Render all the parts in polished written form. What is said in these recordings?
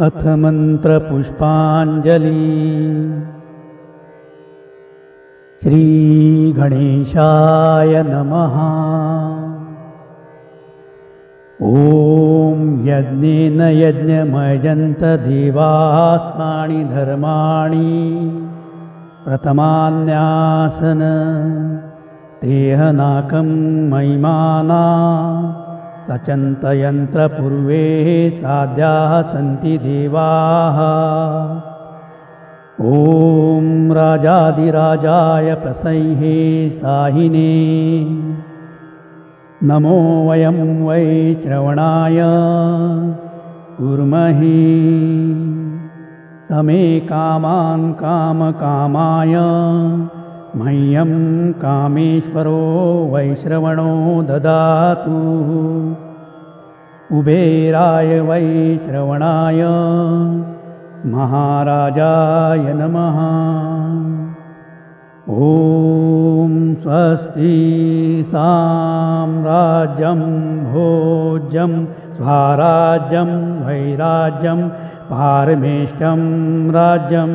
अथ मंत्रपुष्पांजलि। श्री गणेशाय नमः। ओम यज्ञेन यज्ञमयजन्त देवास्तानि धर्माणि प्रथमान्यासन तेहनाकं महिमाना सचन्तयन्त्रपूर्वे साध्याः सन्ति देवाः। ॐ राजाधिराजाय प्रसह्ये साहिने नमो वयं वै श्रवणाय कुर्महे समे कामान् कामकामाय मह्यं कामेश्वरो वैश्रवणो ददातु। कुबेराय वैश्रवणाय महाराजाय नमः। ॐ स्वस्ति साम्राज्यं भोज्यं स्वराज्यं वैराज्यं पारमेष्टं राज्यं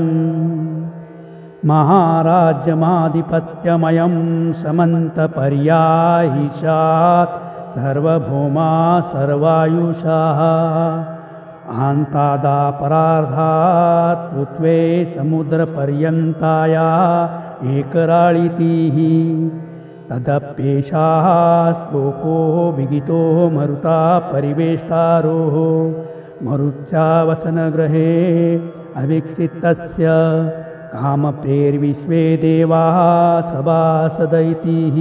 महाराज्यमाधिपत्यमयं समन्तपर्यायिषात् सर्वभौमा सर्वायुषाः आन्तादापरार्धात् पृथ्वे समुद्रपर्यन्ताया एकराळितिः तदप्येषाः श्लोको विगितो मरुता परिवेष्टारोः मरुच्चावसनगृहे अवीक्षितस्य कामप्रेर्विश्वे देवाः सभासदैतिः।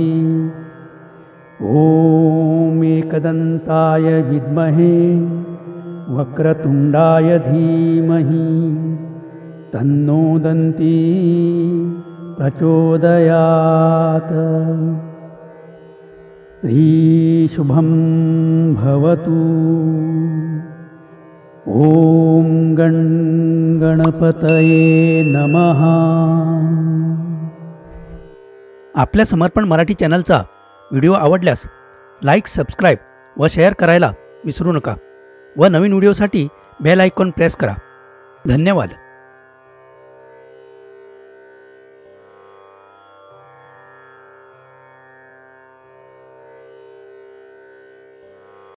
ॐ एकदन्ताय विद्महे वक्रतुण्डाय धीमहि तन्नो दन्ती प्रचोदयात्। श्रीशुभं भवतु। ओम गणपतये नमः। आपल्या समर्पण मराठी चॅनलचा व्हिडिओ आवडल्यास लाईक, सबस्क्राईब व शेअर करायला विसरू नका व नवीन व्हिडिओसाठी बेल आयकॉन प्रेस करा। धन्यवाद।